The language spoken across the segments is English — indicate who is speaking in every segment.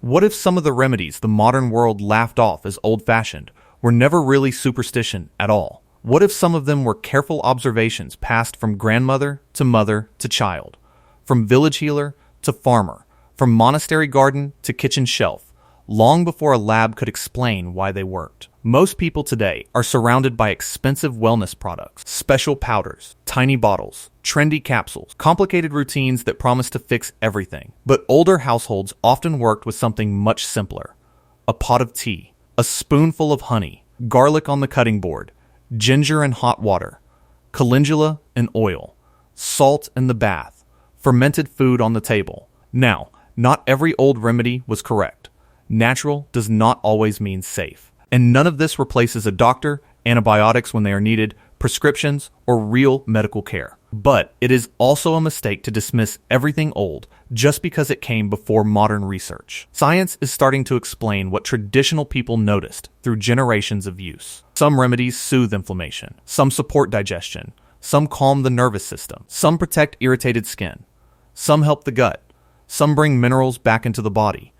Speaker 1: What if some of the remedies the modern world laughed off as old-fashioned were never really superstition at all? What if some of them were careful observations passed from grandmother to mother to child, from village healer to farmer, from monastery garden to kitchen shelf, long before a lab could explain why they worked? Most people today are surrounded by expensive wellness products, special powders, tiny bottles, trendy capsules, complicated routines that promise to fix everything. But older households often worked with something much simpler: a pot of tea, a spoonful of honey, garlic on the cutting board, ginger and hot water, calendula and oil, salt in the bath, fermented food on the table. Now, not every old remedy was correct. Natural does not always mean safe. And none of this replaces a doctor, antibiotics when they are needed, prescriptions, or real medical care. But it is also a mistake to dismiss everything old just because it came before modern research. Science is starting to explain what traditional people noticed through generations of use. Some remedies soothe inflammation, some support digestion, some calm the nervous system, some protect irritated skin, some help the gut, some bring minerals back into the body,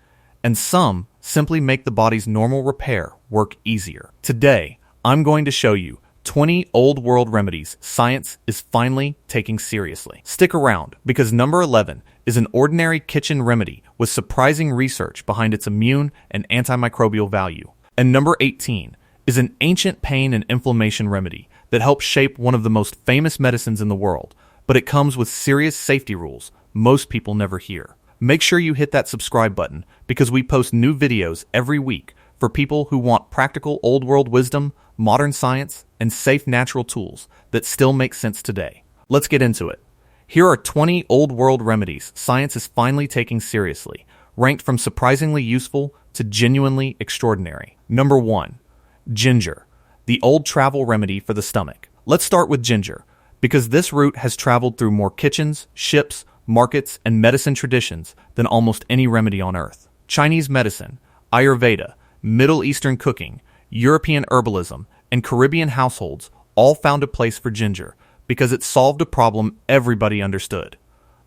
Speaker 1: and some simply make the body's normal repair work easier. Today, I'm going to show you 20 old world remedies science is finally taking seriously. Stick around, because number 11 is an ordinary kitchen remedy with surprising research behind its immune and antimicrobial value. And number 18 is an ancient pain and inflammation remedy that helps shape one of the most famous medicines in the world, but it comes with serious safety rules most people never hear. Make sure you hit that subscribe button, because we post new videos every week for people who want practical old world wisdom, modern science, and safe natural tools that still make sense today. Let's get into it. Here are 20 old world remedies science is finally taking seriously, ranked from surprisingly useful to genuinely extraordinary. Number 1. Ginger, the old travel remedy for the stomach. Let's start with ginger, because this root has traveled through more kitchens, ships, markets, and medicine traditions than almost any remedy on earth. Chinese medicine, Ayurveda, Middle Eastern cooking, European herbalism, and Caribbean households all found a place for ginger because it solved a problem everybody understood: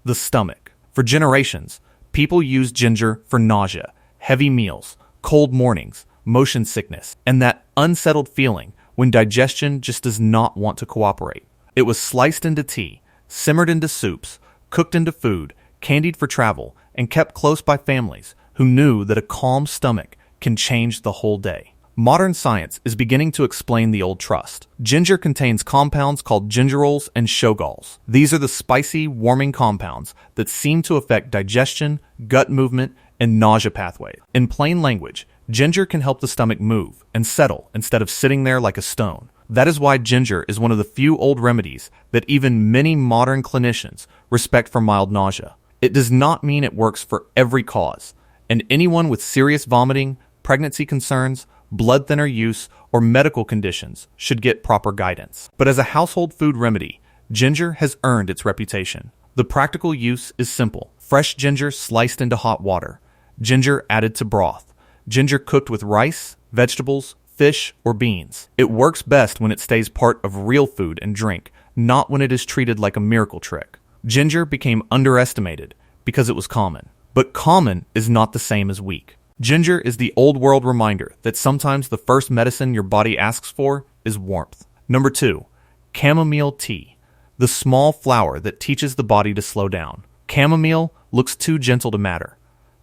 Speaker 1: the stomach. For generations, people used ginger for nausea, heavy meals, cold mornings, motion sickness, and that unsettled feeling when digestion just does not want to cooperate. It was sliced into tea, simmered into soups, cooked into food, candied for travel, and kept close by families who knew that a calm stomach can change the whole day. Modern science is beginning to explain the old trust. Ginger contains compounds called gingerols and shogalls. These are the spicy, warming compounds that seem to affect digestion, gut movement, and nausea pathways. In plain language, ginger can help the stomach move and settle instead of sitting there like a stone. That is why ginger is one of the few old remedies that even many modern clinicians respect for mild nausea. It does not mean it works for every cause, and anyone with serious vomiting, pregnancy concerns, blood thinner use, or medical conditions should get proper guidance. But as a household food remedy, ginger has earned its reputation. The practical use is simple: fresh ginger sliced into hot water, ginger added to broth, ginger cooked with rice, vegetables, fish, or beans. It works best when it stays part of real food and drink, not when it is treated like a miracle trick. Ginger became underestimated because it was common. But common is not the same as weak. Ginger is the old world reminder that sometimes the first medicine your body asks for is warmth. Number 2. Chamomile tea, the small flower that teaches the body to slow down. Chamomile looks too gentle to matter.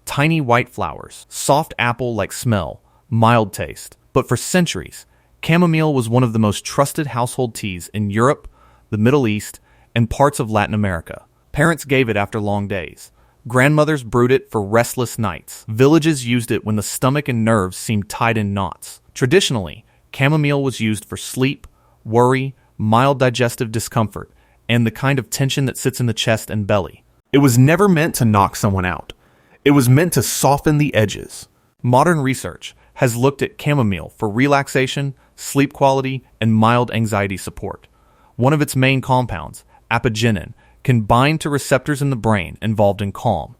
Speaker 1: Tiny white flowers, soft apple-like smell, mild taste. But for centuries, chamomile was one of the most trusted household teas in Europe, the Middle East, and parts of Latin America. Parents gave it after long days. Grandmothers brewed it for restless nights. Villages used it when the stomach and nerves seemed tied in knots. Traditionally, chamomile was used for sleep, worry, mild digestive discomfort, and the kind of tension that sits in the chest and belly. It was never meant to knock someone out. It was meant to soften the edges. Modern research has looked at chamomile for relaxation, sleep quality, and mild anxiety support. One of its main compounds, apigenin, can bind to receptors in the brain involved in calm.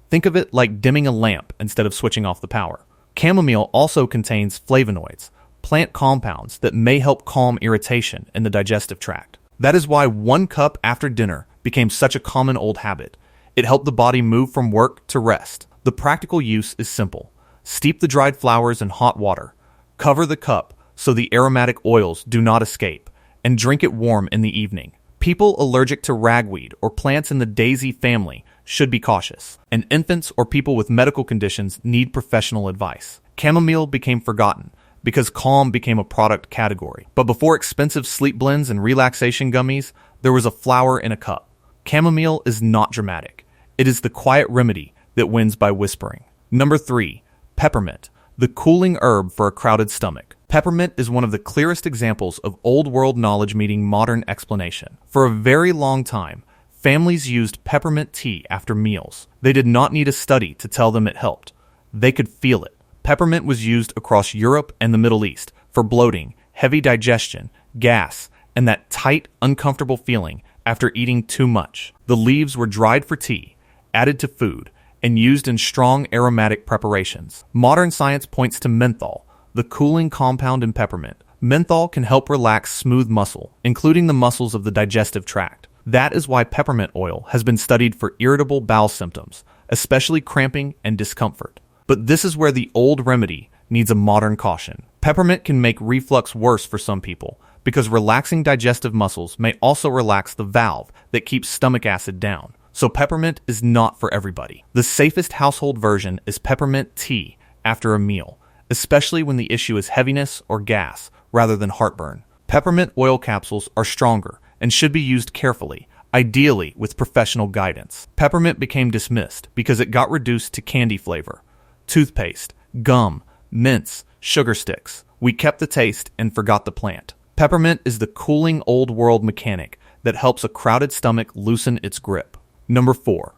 Speaker 1: Think of it like dimming a lamp instead of switching off the power. Chamomile also contains flavonoids, plant compounds that may help calm irritation in the digestive tract. That is why 1 cup after dinner became such a common old habit. It helped the body move from work to rest. The practical use is simple. Steep the dried flowers in hot water. Cover the cup so the aromatic oils do not escape, and drink it warm in the evening. People allergic to ragweed or plants in the daisy family should be cautious, and infants or people with medical conditions need professional advice. Chamomile became forgotten because calm became a product category. But before expensive sleep blends and relaxation gummies, there was a flower in a cup. Chamomile is not dramatic. It is the quiet remedy that wins by whispering. Number 3, peppermint, the cooling herb for a crowded stomach. Peppermint is one of the clearest examples of old world knowledge meeting modern explanation. For a very long time, families used peppermint tea after meals. They did not need a study to tell them it helped. They could feel it. Peppermint was used across Europe and the Middle East for bloating, heavy digestion, gas, and that tight, uncomfortable feeling after eating too much. The leaves were dried for tea, added to food, and used in strong aromatic preparations. Modern science points to menthol, the cooling compound in peppermint. Menthol can help relax smooth muscle, including the muscles of the digestive tract. That is why peppermint oil has been studied for irritable bowel symptoms, especially cramping and discomfort. But this is where the old remedy needs a modern caution. Peppermint can make reflux worse for some people because relaxing digestive muscles may also relax the valve that keeps stomach acid down. So peppermint is not for everybody. The safest household version is peppermint tea after a meal, especially when the issue is heaviness or gas rather than heartburn. Peppermint oil capsules are stronger and should be used carefully, ideally with professional guidance. Peppermint became dismissed because it got reduced to candy flavor. Toothpaste, gum, mints, sugar sticks. We kept the taste and forgot the plant. Peppermint is the cooling old world mechanic that helps a crowded stomach loosen its grip. Number 4,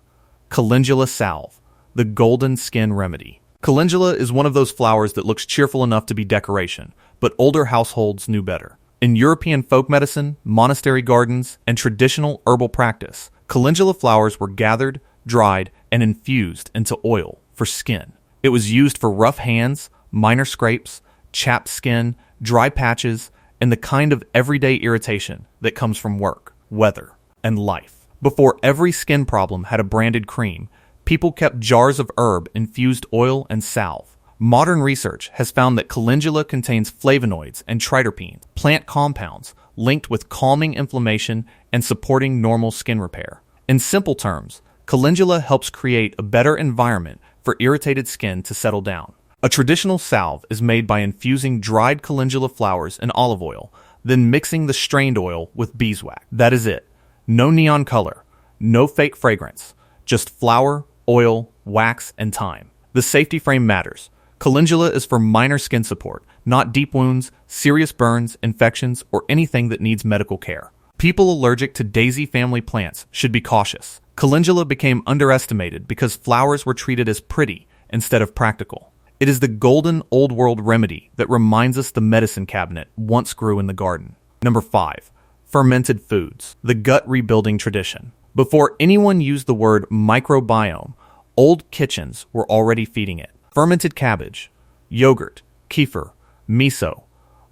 Speaker 1: calendula salve, the golden skin remedy. Calendula is one of those flowers that looks cheerful enough to be decoration, but older households knew better. In European folk medicine, monastery gardens, and traditional herbal practice, calendula flowers were gathered, dried, and infused into oil for skin. It was used for rough hands, minor scrapes, chapped skin, dry patches, and the kind of everyday irritation that comes from work, weather, and life. Before every skin problem had a branded cream, people kept jars of herb-infused oil and salve. Modern research has found that calendula contains flavonoids and triterpenes, plant compounds linked with calming inflammation and supporting normal skin repair. In simple terms, calendula helps create a better environment for irritated skin to settle down. A traditional salve is made by infusing dried calendula flowers in olive oil, then mixing the strained oil with beeswax. That is it. No neon color, no fake fragrance, just flour, oil, wax, and thyme. The safety frame matters. Calendula is for minor skin support, not deep wounds, serious burns, infections, or anything that needs medical care. People allergic to daisy family plants should be cautious. Calendula became underestimated because flowers were treated as pretty instead of practical. It is the golden old world remedy that reminds us the medicine cabinet once grew in the garden. Number 5, fermented foods, the gut rebuilding tradition. Before anyone used the word microbiome, old kitchens were already feeding it. Fermented cabbage, yogurt, kefir, miso,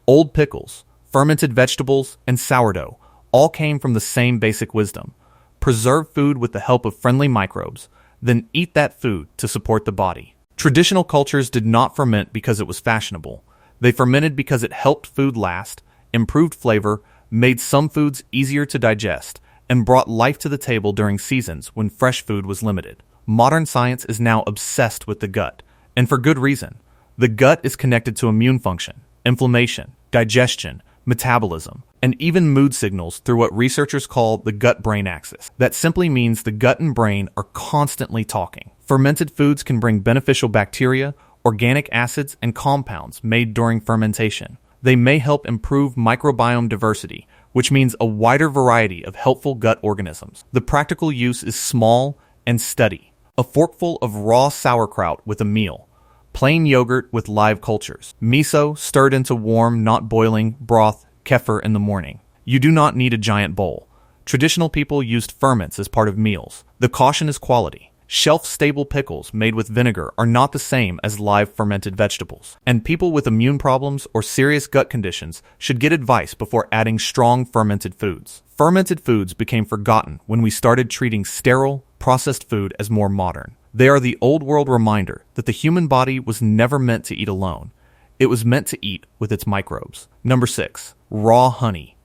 Speaker 1: old pickles, fermented vegetables, and sourdough all came from the same basic wisdom. Preserve food with the help of friendly microbes, then eat that food to support the body. Traditional cultures did not ferment because it was fashionable. They fermented because it helped food last, improved flavor, made some foods easier to digest, and brought life to the table during seasons when fresh food was limited. Modern science is now obsessed with the gut, and for good reason. The gut is connected to immune function, inflammation, digestion, metabolism, and even mood signals through what researchers call the gut-brain axis. That simply means the gut and brain are constantly talking. Fermented foods can bring beneficial bacteria, organic acids, and compounds made during fermentation. They may help improve microbiome diversity, which means a wider variety of helpful gut organisms. The practical use is small and steady. A forkful of raw sauerkraut with a meal. Plain yogurt with live cultures. Miso stirred into warm, not boiling, broth, kefir in the morning. You do not need a giant bowl. Traditional people used ferments as part of meals. The caution is quality. Shelf-stable pickles made with vinegar are not the same as live fermented vegetables. And people with immune problems or serious gut conditions should get advice before adding strong fermented foods. Fermented foods became forgotten when we started treating sterile, processed food as more modern. They are the old world reminder that the human body was never meant to eat alone. It was meant to eat with its microbes. Number 6. Raw honey.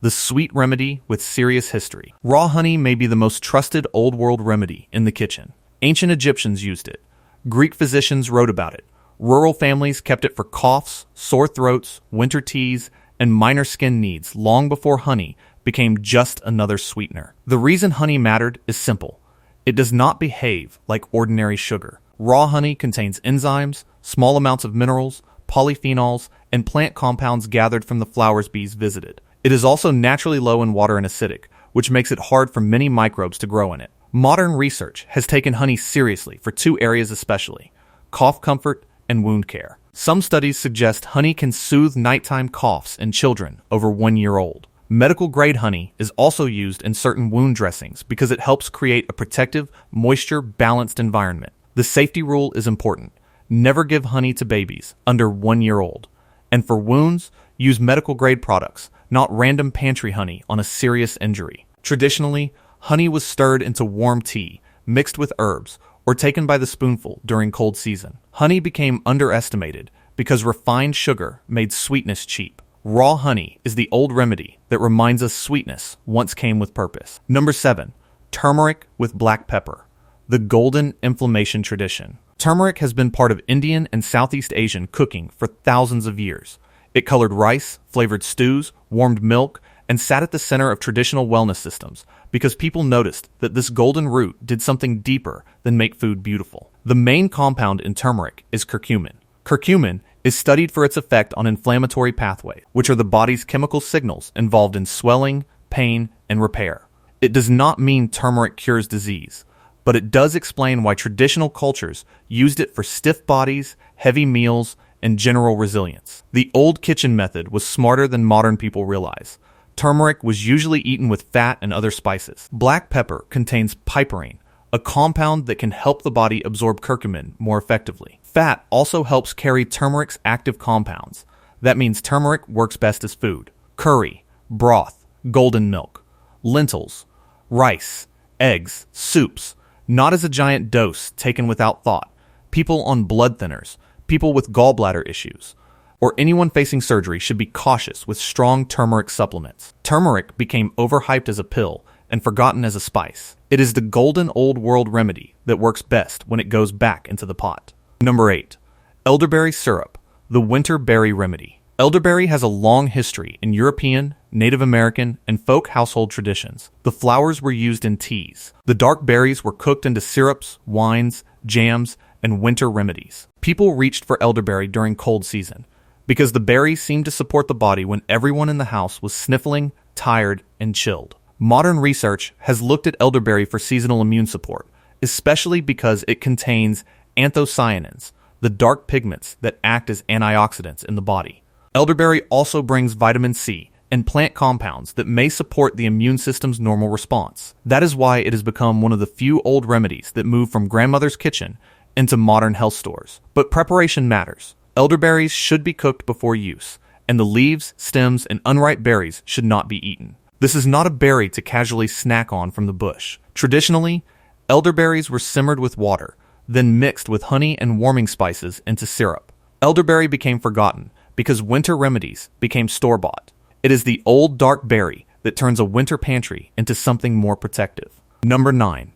Speaker 1: The sweet remedy with serious history. Raw honey may be the most trusted old world remedy in the kitchen. Ancient Egyptians used it. Greek physicians wrote about it. Rural families kept it for coughs, sore throats, winter teas, and minor skin needs long before honey became just another sweetener. The reason honey mattered is simple. It does not behave like ordinary sugar. Raw honey contains enzymes, small amounts of minerals, polyphenols, and plant compounds gathered from the flowers bees visited. It is also naturally low in water and acidic, which makes it hard for many microbes to grow in it. Modern research has taken honey seriously for 2 areas especially: cough comfort and wound care. Some studies suggest honey can soothe nighttime coughs in children over 1 year old. Medical-grade honey is also used in certain wound dressings because it helps create a protective, moisture-balanced environment. The safety rule is important. Never give honey to babies under 1 year old. And for wounds, use medical-grade products, not random pantry honey on a serious injury. Traditionally, honey was stirred into warm tea, mixed with herbs, or taken by the spoonful during cold season. Honey became underestimated because refined sugar made sweetness cheap. Raw honey is the old remedy that reminds us sweetness once came with purpose. Number 7. Turmeric with black pepper. The golden inflammation tradition. Turmeric has been part of Indian and Southeast Asian cooking for thousands of years. It colored rice, flavored stews, warmed milk, and sat at the center of traditional wellness systems because people noticed that this golden root did something deeper than make food beautiful. The main compound in turmeric is curcumin. Curcumin is studied for its effect on inflammatory pathways, which are the body's chemical signals involved in swelling, pain, and repair. It does not mean turmeric cures disease, but it does explain why traditional cultures used it for stiff bodies, heavy meals, and general resilience. The old kitchen method was smarter than modern people realize. Turmeric was usually eaten with fat and other spices. Black pepper contains piperine, a compound that can help the body absorb curcumin more effectively. Fat also helps carry turmeric's active compounds. That means turmeric works best as food. Curry, broth, golden milk, lentils, rice, eggs, soups, not as a giant dose taken without thought. People on blood thinners, people with gallbladder issues, or anyone facing surgery should be cautious with strong turmeric supplements. Turmeric became overhyped as a pill and forgotten as a spice. It is the golden old world remedy that works best when it goes back into the pot. Number 8. Elderberry syrup, the winter berry remedy. Elderberry has a long history in European, Native American, and folk household traditions. The flowers were used in teas. The dark berries were cooked into syrups, wines, jams, and winter remedies. People reached for elderberry during cold season because the berries seemed to support the body when everyone in the house was sniffling, tired, and chilled. Modern research has looked at elderberry for seasonal immune support, especially because it contains anthocyanins, the dark pigments that act as antioxidants in the body. Elderberry also brings vitamin C and plant compounds that may support the immune system's normal response. That is why it has become one of the few old remedies that move from grandmother's kitchen into modern health stores. But preparation matters. Elderberries should be cooked before use, and the leaves, stems, and unripe berries should not be eaten. This is not a berry to casually snack on from the bush. Traditionally, elderberries were simmered with water, then mixed with honey and warming spices into syrup. Elderberry became forgotten because winter remedies became store-bought. It is the old dark berry that turns a winter pantry into something more protective. Number 9.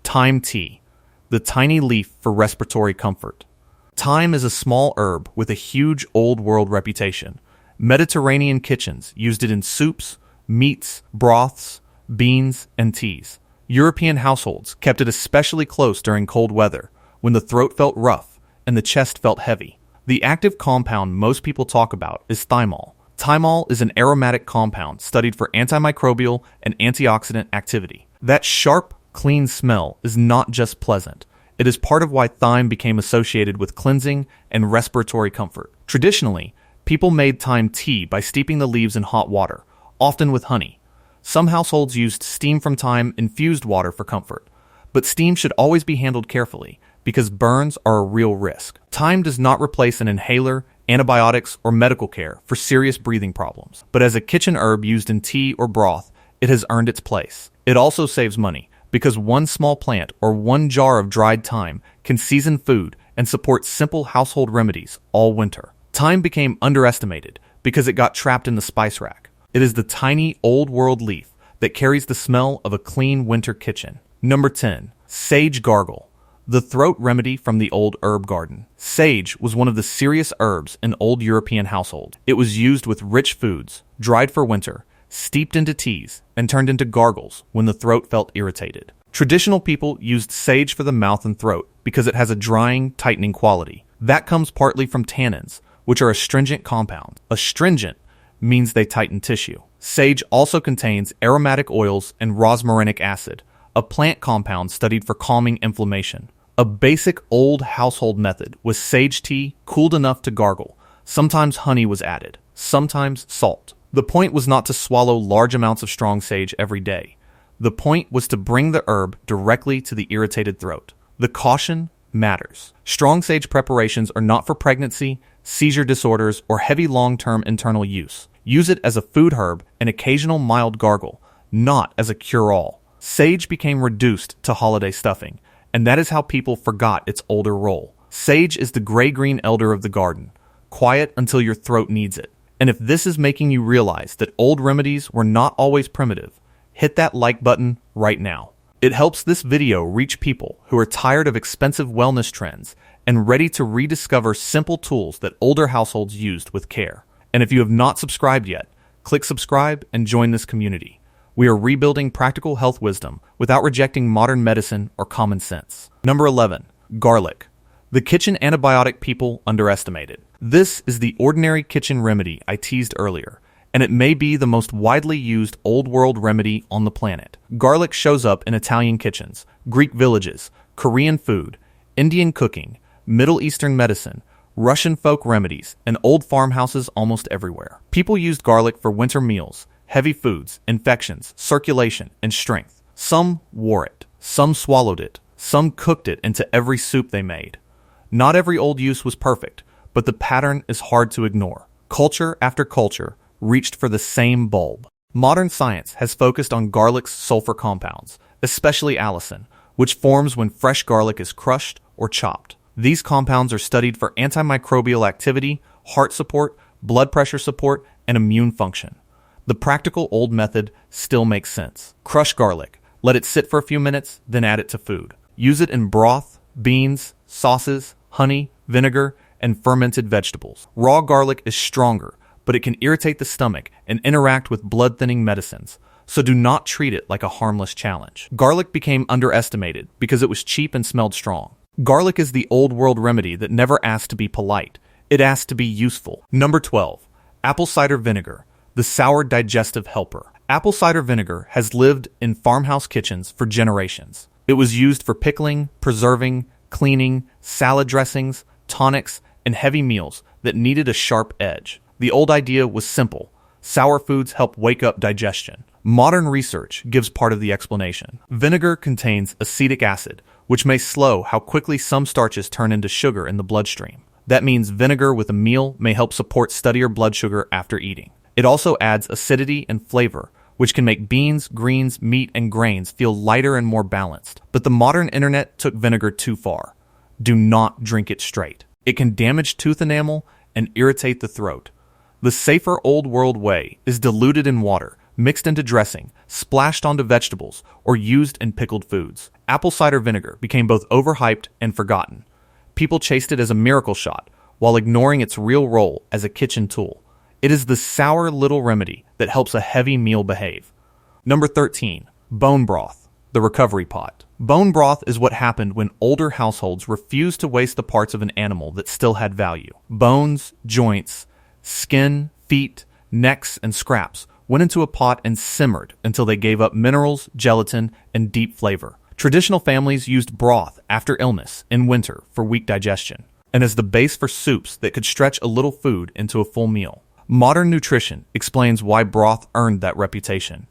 Speaker 1: Thyme tea, the tiny leaf for respiratory comfort. Thyme is a small herb with a huge old world reputation. Mediterranean kitchens used it in soups, meats, broths, beans, and teas. European households kept it especially close during cold weather, when the throat felt rough and the chest felt heavy. The active compound most people talk about is thymol. Thymol is an aromatic compound studied for antimicrobial and antioxidant activity. That sharp, clean smell is not just pleasant. It is part of why thyme became associated with cleansing and respiratory comfort. Traditionally, people made thyme tea by steeping the leaves in hot water, often with honey. Some households used steam from thyme-infused water for comfort, but steam should always be handled carefully because burns are a real risk. Thyme does not replace an inhaler, antibiotics, or medical care for serious breathing problems, but as a kitchen herb used in tea or broth, it has earned its place. It also saves money because one small plant or one jar of dried thyme can season food and support simple household remedies all winter. Thyme became underestimated because it got trapped in the spice rack. It is the tiny old world leaf that carries the smell of a clean winter kitchen. Number 10. Sage gargle, the throat remedy from the old herb garden. Sage was one of the serious herbs in old European households. It was used with rich foods, dried for winter, steeped into teas, and turned into gargles when the throat felt irritated. Traditional people used sage for the mouth and throat because it has a drying, tightening quality. That comes partly from tannins, which are astringent compounds. Astringent means they tighten tissue. Sage also contains aromatic oils and rosmarinic acid, a plant compound studied for calming inflammation. A basic old household method was sage tea cooled enough to gargle. Sometimes honey was added, sometimes salt. The point was not to swallow large amounts of strong sage every day. The point was to bring the herb directly to the irritated throat. The caution matters. Strong sage preparations are not for pregnancy, seizure disorders, or heavy long-term internal use. Use it as a food herb and occasional mild gargle, not as a cure-all. Sage became reduced to holiday stuffing, and that is how people forgot its older role. Sage is the gray-green elder of the garden, quiet until your throat needs it. And if this is making you realize that old remedies were not always primitive, hit that like button right now. It helps this video reach people who are tired of expensive wellness trends and ready to rediscover simple tools that older households used with care. And if you have not subscribed yet, click subscribe and join this community. We are rebuilding practical health wisdom without rejecting modern medicine or common sense. Number 11. Garlic, the kitchen antibiotic people underestimated. This is the ordinary kitchen remedy I teased earlier, and it may be the most widely used old world remedy on the planet. Garlic shows up in Italian kitchens, Greek villages, Korean food, Indian cooking, Middle Eastern medicine, Russian folk remedies, and old farmhouses almost everywhere. People used garlic for winter meals, heavy foods, infections, circulation, and strength. Some wore it, some swallowed it, some cooked it into every soup they made. Not every old use was perfect, but the pattern is hard to ignore. Culture after culture reached for the same bulb. Modern science has focused on garlic's sulfur compounds, especially allicin, which forms when fresh garlic is crushed or chopped. These compounds are studied for antimicrobial activity, heart support, blood pressure support, and immune function. The practical old method still makes sense. Crush garlic, let it sit for a few minutes, then add it to food. Use it in broth, beans, sauces, honey, vinegar, and fermented vegetables. Raw garlic is stronger, but it can irritate the stomach and interact with blood-thinning medicines, so do not treat it like a harmless challenge. Garlic became underestimated because it was cheap and smelled strong. Garlic is the old world remedy that never asked to be polite. It asked to be useful. Number 12. Apple cider vinegar, the sour digestive helper. Apple cider vinegar has lived in farmhouse kitchens for generations. It was used for pickling, preserving, cleaning, salad dressings, tonics, and heavy meals that needed a sharp edge. The old idea was simple. Sour foods help wake up digestion. Modern research gives part of the explanation. Vinegar contains acetic acid, which may slow how quickly some starches turn into sugar in the bloodstream. That means vinegar with a meal may help support steadier blood sugar after eating. It also adds acidity and flavor, which can make beans, greens, meat, and grains feel lighter and more balanced. But the modern internet took vinegar too far. Do not drink it straight. It can damage tooth enamel and irritate the throat. The safer old world way is diluted in water, mixed into dressing, splashed onto vegetables, or used in pickled foods. Apple cider vinegar became both overhyped and forgotten. People chased it as a miracle shot, while ignoring its real role as a kitchen tool. It is the sour little remedy that helps a heavy meal behave. Number 13. Bone broth, the recovery pot. Bone broth is what happened when older households refused to waste the parts of an animal that still had value. Bones, joints, skin, feet, necks, and scraps went into a pot and simmered until they gave up minerals, gelatin, and deep flavor. Traditional families used broth after illness in winter for weak digestion, and as the base for soups that could stretch a little food into a full meal. Modern nutrition explains why broth earned that reputation.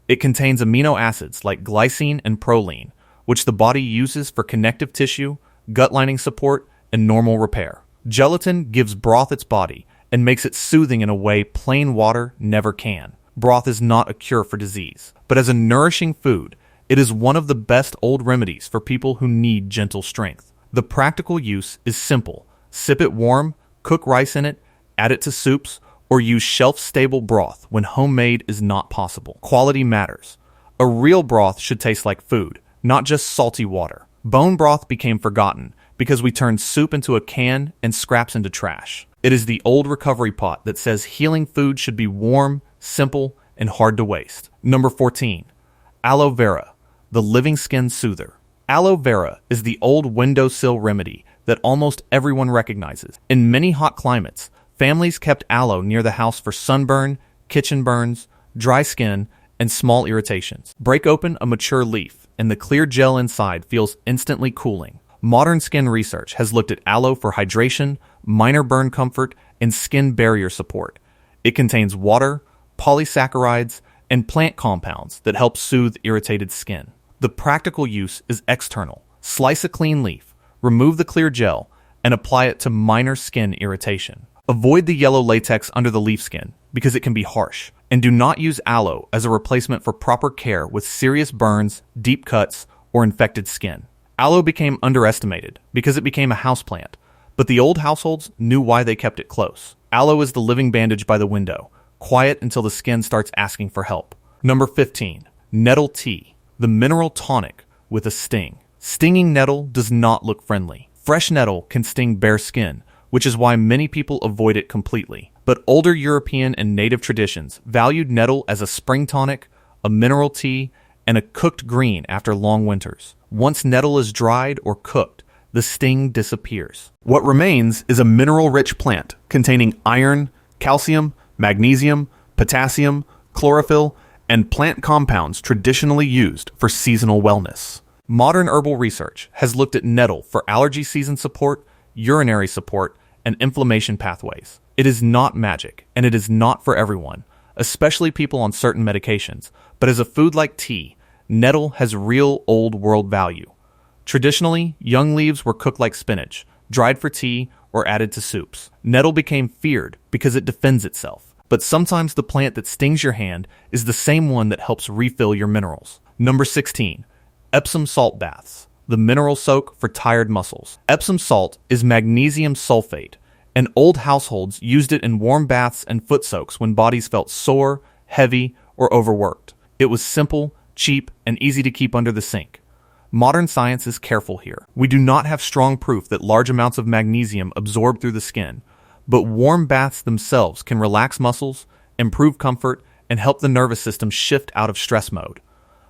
Speaker 1: It contains amino acids like glycine and proline, which the body uses for connective tissue, gut lining support, and normal repair. Gelatin gives broth its body and makes it soothing in a way plain water never can. Broth is not a cure for disease, but as a nourishing food, It is one of the best old remedies for people who need gentle strength. The practical use is simple. Sip it warm, cook rice in it, add it to soups, or use shelf-stable broth when homemade is not possible. Quality matters. A real broth should taste like food, not just salty water. Bone broth became forgotten because we turned soup into a can and scraps into trash. It is the old recovery pot that says healing food should be warm, simple, and hard to waste. Number 14. Aloe vera, the living skin soother. Aloe vera is the old windowsill remedy that almost everyone recognizes. In many hot climates, families kept aloe near the house for sunburn, kitchen burns, dry skin, and small irritations. Break open a mature leaf, and the clear gel inside feels instantly cooling. Modern skin research has looked at aloe for hydration, minor burn comfort, and skin barrier support. It contains water, polysaccharides, and plant compounds that help soothe irritated skin. The practical use is external. Slice a clean leaf, remove the clear gel, and apply it to minor skin irritation. Avoid the yellow latex under the leaf skin because it can be harsh, and do not use aloe as a replacement for proper care with serious burns, deep cuts, or infected skin. Aloe became underestimated because it became a houseplant, but the old households knew why they kept it close. Aloe is the living bandage by the window, quiet until the skin starts asking for help. Number 15. Nettle tea, the mineral tonic with a sting. Stinging nettle does not look friendly. Fresh nettle can sting bare skin, which is why many people avoid it completely. But older European and native traditions valued nettle as a spring tonic, a mineral tea, and a cooked green after long winters. Once nettle is dried or cooked, the sting disappears. What remains is a mineral-rich plant containing iron, calcium, magnesium, potassium, chlorophyll, and plant compounds traditionally used for seasonal wellness. Modern herbal research has looked at nettle for allergy season support, urinary support, and inflammation pathways. It is not magic, and it is not for everyone, especially people on certain medications, but as a food like tea, nettle has real old world value. Traditionally, young leaves were cooked like spinach, dried for tea, or added to soups. Nettle became feared because it defends itself, but sometimes the plant that stings your hand is the same one that helps refill your minerals. Number 16. Epsom salt baths, the mineral soak for tired muscles. Epsom salt is magnesium sulfate, and old households used it in warm baths and foot soaks when bodies felt sore, heavy, or overworked. It was simple, cheap, and easy to keep under the sink. Modern science is careful here. We do not have strong proof that large amounts of magnesium absorb through the skin, but warm baths themselves can relax muscles, improve comfort, and help the nervous system shift out of stress mode.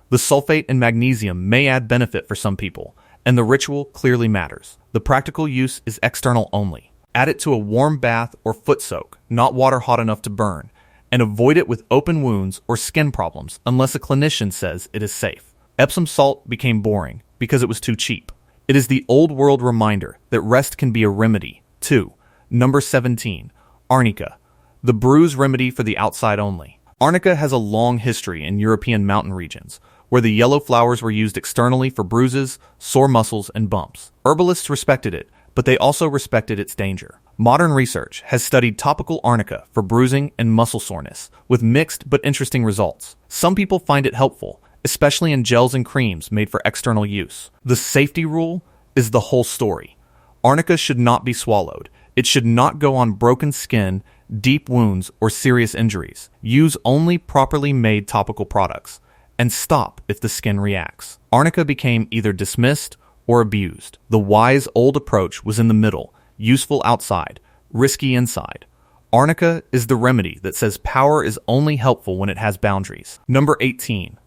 Speaker 1: The sulfate and magnesium may add benefit for some people, and the ritual clearly matters. The practical use is external only. Add it to a warm bath or foot soak, not water hot enough to burn, and avoid it with open wounds or skin problems unless a clinician says it is safe. Epsom salt became boring because it was too cheap. It is the old world reminder that rest can be a remedy, too. Number 17. Arnica, the bruise remedy for the outside only. Arnica has a long history in European mountain regions, where the yellow flowers were used externally for bruises, sore muscles, and bumps. Herbalists respected it, but they also respected its danger. Modern research has studied topical arnica for bruising and muscle soreness, with mixed but interesting results. Some people find it helpful, especially in gels and creams made for external use. The safety rule is the whole story. Arnica should not be swallowed. It should not go on broken skin, deep wounds, or serious injuries. Use only properly made topical products, and stop if the skin reacts. Arnica became either dismissed or abused. The wise old approach was in the middle, useful outside, risky inside. Arnica is the remedy that says power is only helpful when it has boundaries. Number 18.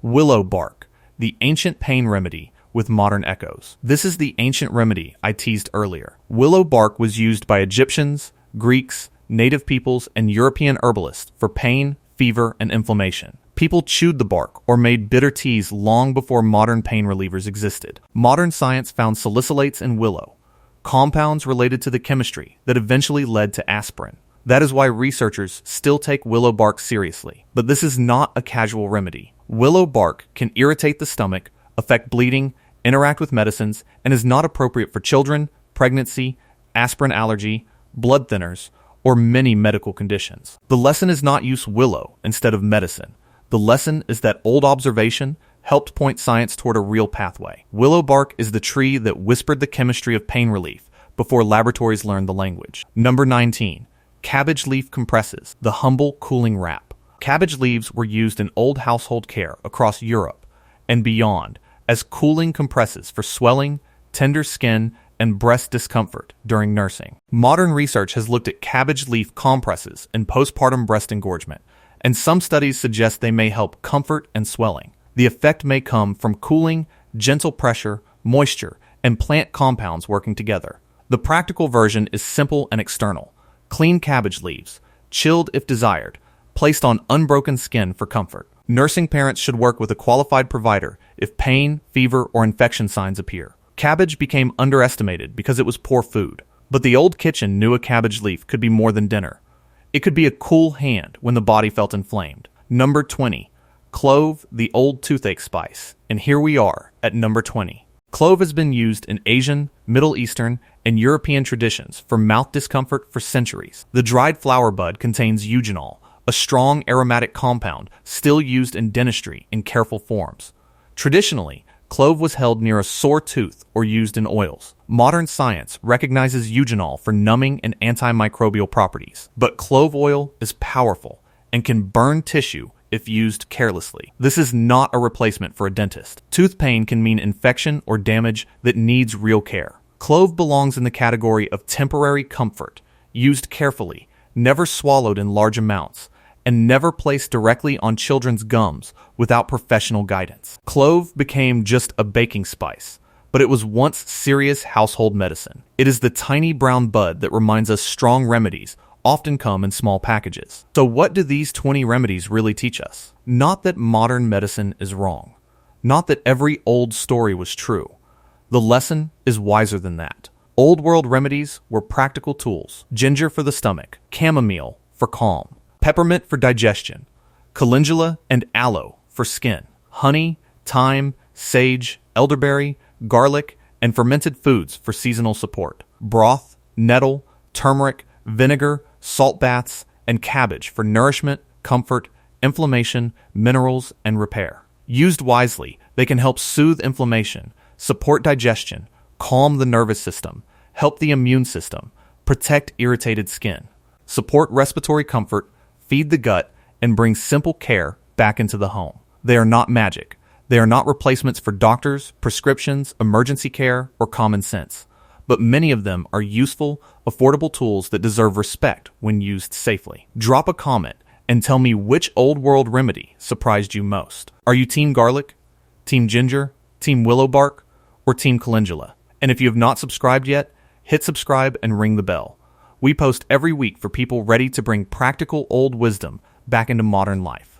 Speaker 1: Willow bark, the ancient pain remedy with modern echoes. This is the ancient remedy I teased earlier. Willow bark was used by Egyptians, Greeks, native peoples, and European herbalists for pain, fever, and inflammation. People chewed the bark or made bitter teas long before modern pain relievers existed. Modern science found salicylates in willow, compounds related to the chemistry that eventually led to aspirin. That is why researchers still take willow bark seriously. But this is not a casual remedy. Willow bark can irritate the stomach, affect bleeding, interact with medicines, and is not appropriate for children, pregnancy, aspirin allergy, blood thinners, or many medical conditions. The lesson is not use willow instead of medicine. The lesson is that old observation, helped point science toward a real pathway. Willow bark is the tree that whispered the chemistry of pain relief before laboratories learned the language. Number 19. Cabbage leaf compresses, the humble cooling wrap. Cabbage leaves were used in old household care across Europe and beyond as cooling compresses for swelling, tender skin, and breast discomfort during nursing. Modern research has looked at cabbage leaf compresses in postpartum breast engorgement, and some studies suggest they may help comfort and swelling. The effect may come from cooling, gentle pressure, moisture, and plant compounds working together. The practical version is simple and external. Clean cabbage leaves, chilled if desired, placed on unbroken skin for comfort. Nursing parents should work with a qualified provider if pain, fever, or infection signs appear. Cabbage became underestimated because it was poor food, but the old kitchen knew a cabbage leaf could be more than dinner. It could be a cool hand when the body felt inflamed. Number 20. Clove, the old toothache spice. And here we are at number 20. Clove has been used in Asian, Middle Eastern, and European traditions for mouth discomfort for centuries. The dried flower bud contains eugenol, a strong aromatic compound still used in dentistry in careful forms. Traditionally, clove was held near a sore tooth or used in oils. Modern science recognizes eugenol for numbing and antimicrobial properties, but clove oil is powerful and can burn tissue if used carelessly. This is not a replacement for a dentist. Tooth pain can mean infection or damage that needs real care. Clove belongs in the category of temporary comfort, used carefully, never swallowed in large amounts, and never placed directly on children's gums without professional guidance. Clove became just a baking spice, but it was once serious household medicine. It is the tiny brown bud that reminds us strong remedies often come in small packages. So what do these 20 remedies really teach us? Not that modern medicine is wrong. Not that every old story was true. The lesson is wiser than that. Old world remedies were practical tools. Ginger for the stomach, chamomile for calm, peppermint for digestion, calendula and aloe for skin, honey, thyme, sage, elderberry, garlic, and fermented foods for seasonal support, broth, nettle, turmeric, vinegar, salt baths, and cabbage for nourishment, comfort, inflammation, minerals, and repair. Used wisely, they can help soothe inflammation, support digestion, calm the nervous system, help the immune system, protect irritated skin, support respiratory comfort, feed the gut, and bring simple care back into the home. They are not magic. They are not replacements for doctors, prescriptions, emergency care, or common sense. But many of them are useful, affordable tools that deserve respect when used safely. Drop a comment and tell me which old world remedy surprised you most. Are you team garlic, team ginger, team willow bark, or team calendula? And if you have not subscribed yet, hit subscribe and ring the bell. We post every week for people ready to bring practical old wisdom back into modern life.